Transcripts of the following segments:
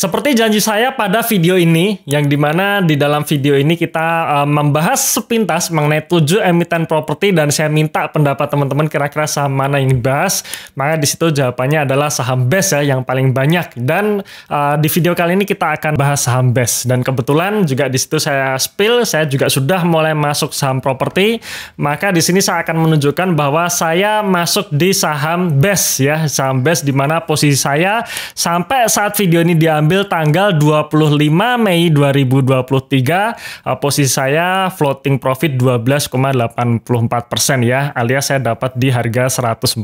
Seperti janji saya pada video ini, yang dimana di dalam video ini kita membahas sepintas mengenai 7 emiten properti dan saya minta pendapat teman-teman kira-kira saham mana yang dibahas. Maka di situ jawabannya adalah saham BES ya yang paling banyak. Dan di video kali ini kita akan bahas saham BES. Dan kebetulan juga di situ saya spill, saya juga sudah mulai masuk saham properti. Maka di sini saya akan menunjukkan bahwa saya masuk di saham BES ya, saham BES di mana posisi saya sampai saat video ini diambil tanggal 25 Mei 2023, posisi saya floating profit 12,84% ya, alias saya dapat di harga 146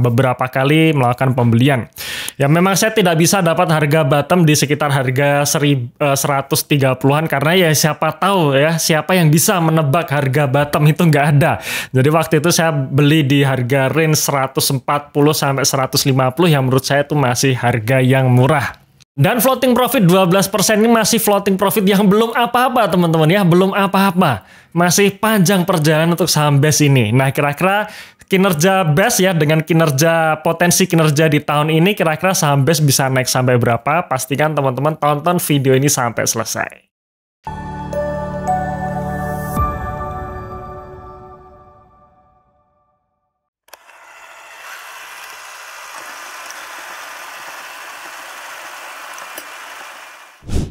beberapa kali melakukan pembelian. Ya memang saya tidak bisa dapat harga bottom di sekitar harga 130-an karena ya siapa tahu ya, siapa yang bisa menebak harga bottom itu nggak ada. Jadi waktu itu saya beli di harga range 140 sampai 150 yang menurut saya itu masih harga yang murah. Dan floating profit 12% ini masih floating profit yang belum apa-apa teman-teman ya, belum apa-apa. Masih panjang perjalanan untuk saham BES ini. Nah kira-kira kinerja BES ya, dengan potensi kinerja di tahun ini, kira-kira saham BES bisa naik sampai berapa? Pastikan teman-teman tonton video ini sampai selesai.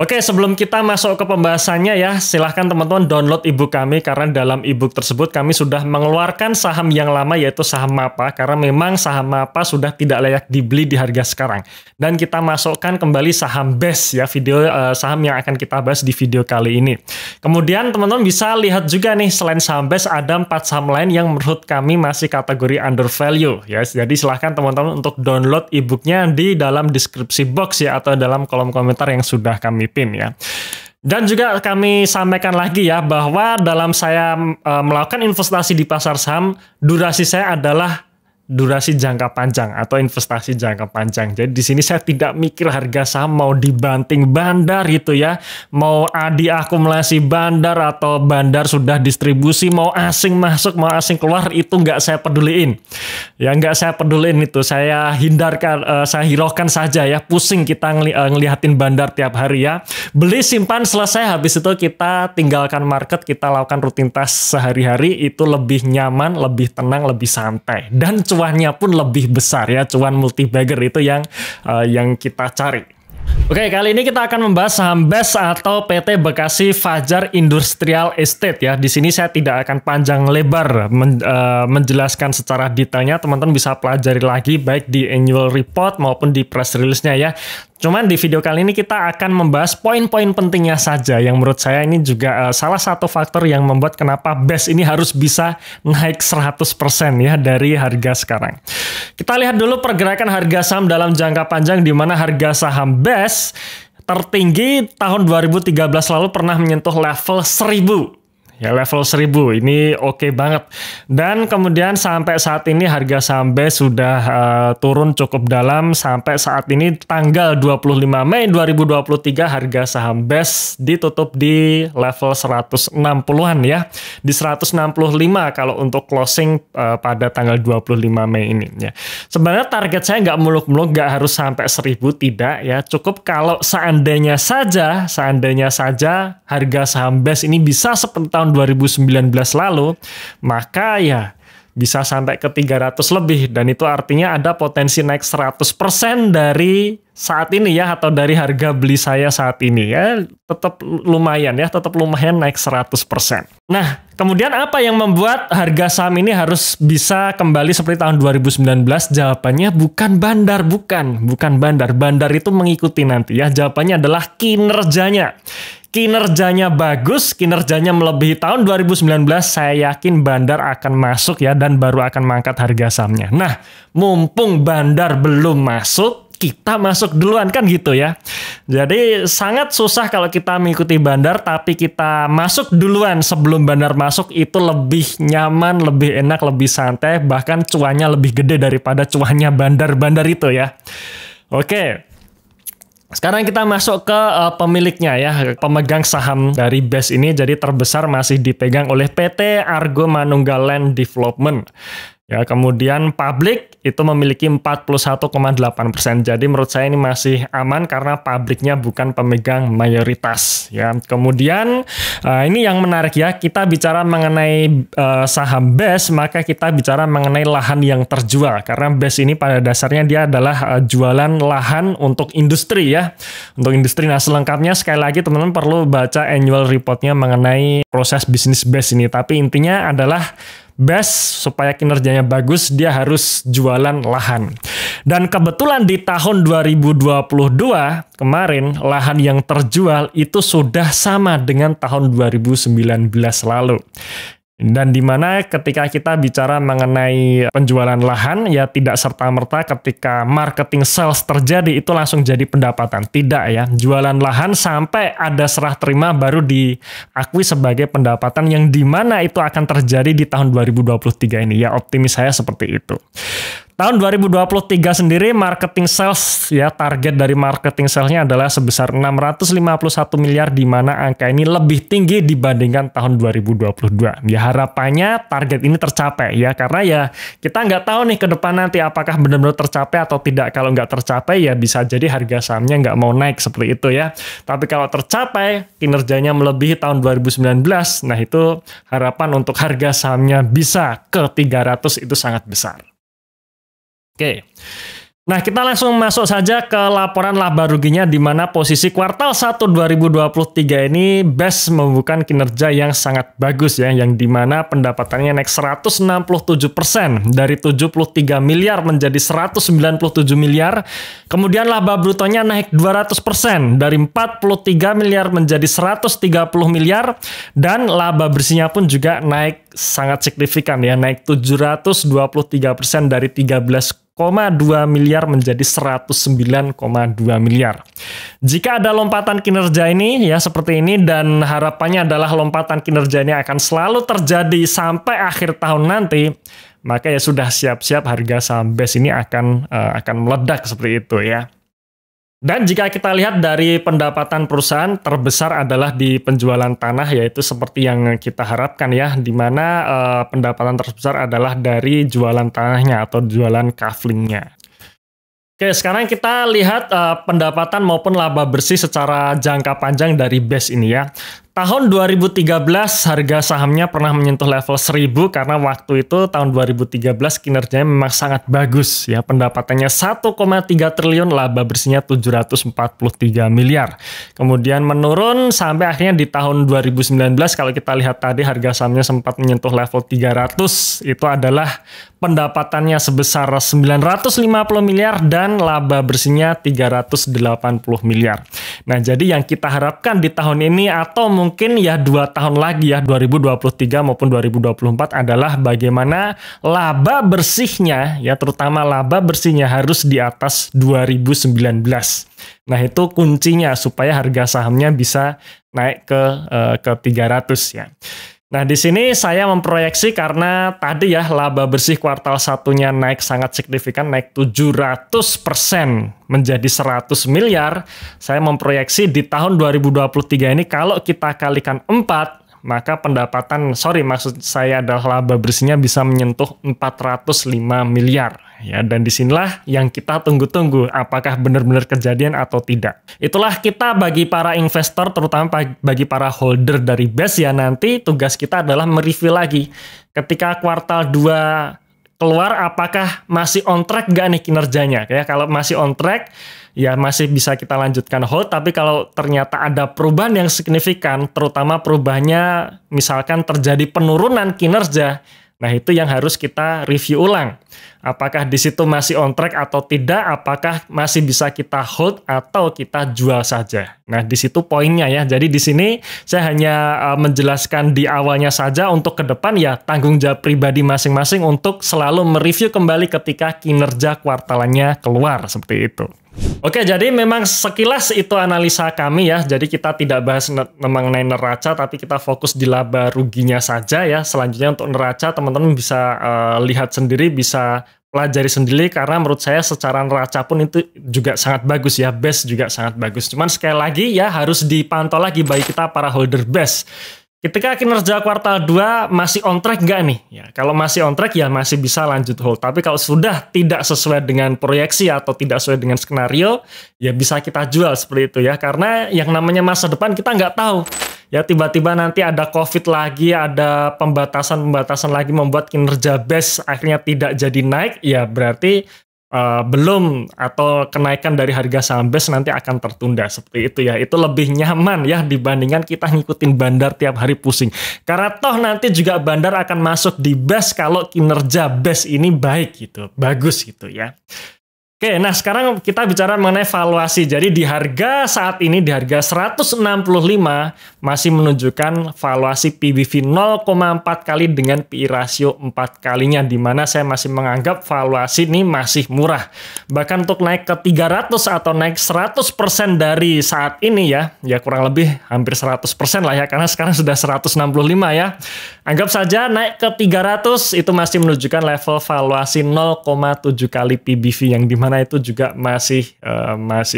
Oke, sebelum kita masuk ke pembahasannya ya, silahkan teman-teman download ebook kami karena dalam ebook tersebut kami sudah mengeluarkan saham yang lama yaitu saham MAPA karena memang saham MAPA sudah tidak layak dibeli di harga sekarang. Dan kita masukkan kembali saham BES ya, video saham yang akan kita bahas di video kali ini. Kemudian teman-teman bisa lihat juga nih, selain saham BES ada 4 saham lain yang menurut kami masih kategori under value ya. Jadi silahkan teman-teman untuk download ebooknya di dalam deskripsi box ya, atau dalam kolom komentar yang sudah kami pin ya. Dan juga kami sampaikan lagi ya bahwa dalam saya melakukan investasi di pasar saham, durasi saya adalah durasi jangka panjang atau investasi jangka panjang. Jadi di sini saya tidak mikir harga saham mau dibanting bandar gitu ya, mau diakumulasi bandar atau bandar sudah distribusi, mau asing masuk, mau asing keluar, itu nggak saya peduliin. Ya nggak saya peduliin itu, saya hindarkan, saya hiraukan saja ya. Pusing kita ngelihatin bandar tiap hari ya. Beli simpan selesai, habis itu kita tinggalkan market, kita lakukan rutinitas sehari-hari, itu lebih nyaman, lebih tenang, lebih santai. Dan cuannya pun lebih besar ya, cuan multi bagger itu yang kita cari. Oke, kali ini kita akan membahas saham BES atau PT Bekasi Fajar Industrial Estate ya. Di sini saya tidak akan panjang lebar menjelaskan secara detailnya. Teman-teman bisa pelajari lagi baik di annual report maupun di press release-nya ya. Cuman di video kali ini kita akan membahas poin-poin pentingnya saja yang menurut saya ini juga salah satu faktor yang membuat kenapa BES ini harus bisa naik 100% ya dari harga sekarang. Kita lihat dulu pergerakan harga saham dalam jangka panjang, di mana harga saham BES tertinggi tahun 2013 lalu pernah menyentuh level 1000. Ya level 1000 ini oke banget. Dan kemudian sampai saat ini harga saham BES sudah turun cukup dalam. Sampai saat ini tanggal 25 Mei 2023 harga saham BES ditutup di level 160-an ya. Di 165 kalau untuk closing pada tanggal 25 Mei ini ya. Sebenarnya target saya nggak muluk-muluk, nggak harus sampai 1000, tidak ya. Cukup kalau seandainya saja harga saham BES ini bisa seperti tahun 2019 lalu, maka ya bisa sampai ke 300 lebih, dan itu artinya ada potensi naik 100% dari saat ini ya, atau dari harga beli saya saat ini ya, tetap lumayan ya, tetap lumayan naik 100%. Nah, kemudian apa yang membuat harga saham ini harus bisa kembali seperti tahun 2019? Jawabannya bukan bandar, bukan bandar. Bandar itu mengikuti nanti ya. Jawabannya adalah kinerjanya. Kinerjanya bagus, kinerjanya melebihi tahun 2019, saya yakin bandar akan masuk ya, dan baru akan mengangkat harga sahamnya. Nah, mumpung bandar belum masuk, kita masuk duluan kan gitu ya. Jadi sangat susah kalau kita mengikuti bandar, tapi kita masuk duluan sebelum bandar masuk, itu lebih nyaman, lebih enak, lebih santai, bahkan cuannya lebih gede daripada cuannya bandar-bandar itu ya. Oke. Sekarang kita masuk ke pemiliknya ya, pemegang saham dari BES ini. Jadi terbesar masih dipegang oleh PT Argo Manunggal Land Development. Ya, kemudian publik itu memiliki 41,8%. Jadi menurut saya ini masih aman karena publiknya bukan pemegang mayoritas. Ya, kemudian ini yang menarik ya. Kita bicara mengenai saham BES, maka kita bicara mengenai lahan yang terjual. Karena BES ini pada dasarnya dia adalah jualan lahan untuk industri ya. Untuk industri. Nah, selengkapnya sekali lagi teman-teman perlu baca annual reportnya mengenai proses bisnis BES ini. Tapi intinya adalah BES supaya kinerjanya bagus, dia harus jualan lahan. Dan kebetulan di tahun 2022 kemarin, lahan yang terjual itu sudah sama dengan tahun 2019 lalu. Dan di mana ketika kita bicara mengenai penjualan lahan, ya tidak serta-merta ketika marketing sales terjadi itu langsung jadi pendapatan. Tidak ya, jualan lahan sampai ada serah terima baru diakui sebagai pendapatan yang di mana itu akan terjadi di tahun 2023 ini. Ya optimis saya seperti itu. Tahun 2023 sendiri marketing sales ya target dari marketing salesnya adalah sebesar 651 miliar di mana angka ini lebih tinggi dibandingkan tahun 2022. Ya harapannya target ini tercapai ya karena ya kita nggak tahu nih ke depan nanti apakah benar-benar tercapai atau tidak. Kalau nggak tercapai ya bisa jadi harga sahamnya nggak mau naik seperti itu ya. Tapi kalau tercapai kinerjanya melebihi tahun 2019, nah itu harapan untuk harga sahamnya bisa ke 300 itu sangat besar. Oke, nah kita langsung masuk saja ke laporan laba ruginya di mana posisi kuartal 1 2023 ini BES membukukan kinerja yang sangat bagus ya, yang di mana pendapatannya naik 167% dari 73 miliar menjadi 197 miliar. Kemudian laba brutonya naik 200% dari 43 miliar menjadi 130 miliar dan laba bersihnya pun juga naik sangat signifikan ya, naik 723% dari 13,2 miliar menjadi 109,2 miliar. Jika ada lompatan kinerja ini ya seperti ini dan harapannya adalah lompatan kinerja ini akan selalu terjadi sampai akhir tahun nanti, maka ya sudah siap-siap harga saham BES ini akan meledak seperti itu ya. Dan jika kita lihat dari pendapatan perusahaan terbesar adalah di penjualan tanah yaitu seperti yang kita harapkan ya, di mana pendapatan terbesar adalah dari jualan tanahnya atau jualan kaflingnya. Oke, sekarang kita lihat pendapatan maupun laba bersih secara jangka panjang dari BES ini ya. Tahun 2013 harga sahamnya pernah menyentuh level 1000 karena waktu itu tahun 2013 kinerjanya memang sangat bagus ya, pendapatannya 1,3 triliun, laba bersihnya 743 miliar. Kemudian menurun sampai akhirnya di tahun 2019 kalau kita lihat tadi harga sahamnya sempat menyentuh level 300, itu adalah pendapatannya sebesar 950 miliar dan laba bersihnya 380 miliar. Nah, jadi yang kita harapkan di tahun ini atau mungkin ya 2 tahun lagi ya 2023 maupun 2024 adalah bagaimana laba bersihnya ya, terutama laba bersihnya harus di atas 2019. Nah, itu kuncinya supaya harga sahamnya bisa naik ke 300 ya. Nah, di sini saya memproyeksi karena tadi ya laba bersih kuartal 1-nya naik sangat signifikan, naik 700% menjadi 100 miliar. Saya memproyeksi di tahun 2023 ini kalau kita kalikan 4, maka maksud saya adalah laba bersihnya bisa menyentuh 405 miliar. Ya, dan disinilah yang kita tunggu-tunggu, apakah benar-benar kejadian atau tidak. Itulah kita bagi para investor, terutama bagi para holder dari BES ya, nanti tugas kita adalah mereview lagi. Ketika kuartal 2 keluar, apakah masih on track nggak nih kinerjanya? Ya, kalau masih on track, ya masih bisa kita lanjutkan hold, tapi kalau ternyata ada perubahan yang signifikan, terutama perubahannya misalkan terjadi penurunan kinerja, nah itu yang harus kita review ulang. Apakah di situ masih on track atau tidak, apakah masih bisa kita hold atau kita jual saja. Nah, di situ poinnya ya. Jadi di sini saya hanya menjelaskan di awalnya saja, untuk ke depan ya tanggung jawab pribadi masing-masing untuk selalu mereview kembali ketika kinerja kuartalannya keluar seperti itu. Oke, jadi memang sekilas itu analisa kami ya. Jadi kita tidak bahas mengenai neraca, tapi kita fokus di laba ruginya saja ya. Selanjutnya untuk neraca, teman-teman bisa lihat sendiri, bisa pelajari sendiri, karena menurut saya secara neraca pun itu juga sangat bagus ya. BES juga sangat bagus. Cuman sekali lagi ya harus dipantau lagi bagi kita para holder BES. Ketika kinerja kuartal 2 masih on track nggak nih? Ya, kalau masih on track ya masih bisa lanjut hold. Tapi kalau sudah tidak sesuai dengan proyeksi atau tidak sesuai dengan skenario, ya bisa kita jual seperti itu ya. Karena yang namanya masa depan kita nggak tahu. Ya tiba-tiba nanti ada COVID lagi, ada pembatasan-pembatasan lagi membuat kinerja BES akhirnya tidak jadi naik, ya berarti belum atau kenaikan dari harga saham BES nanti akan tertunda seperti itu ya. Itu lebih nyaman ya dibandingkan kita ngikutin bandar tiap hari pusing. Karena toh nanti juga bandar akan masuk di BES kalau kinerja BES ini baik gitu, bagus gitu ya. Oke, nah sekarang kita bicara mengenai valuasi. Jadi di harga saat ini, di harga 165 masih menunjukkan valuasi PBV 0,4 kali dengan PI rasio 4 kalinya, di mana saya masih menganggap valuasi ini masih murah. Bahkan untuk naik ke 300 atau naik 100% dari saat ini ya kurang lebih hampir 100% lah ya, karena sekarang sudah 165 ya. Anggap saja naik ke 300 itu masih menunjukkan level valuasi 0,7 kali PBV, yang dimana itu juga masih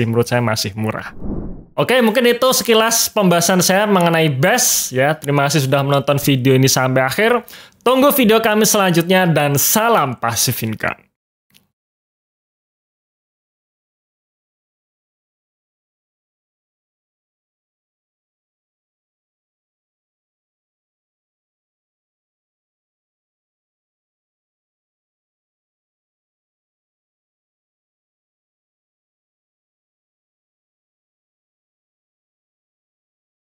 menurut saya masih murah. Oke, mungkin itu sekilas pembahasan saya mengenai BES ya. Terima kasih sudah menonton video ini sampai akhir. Tunggu video kami selanjutnya dan salam Pasif Income.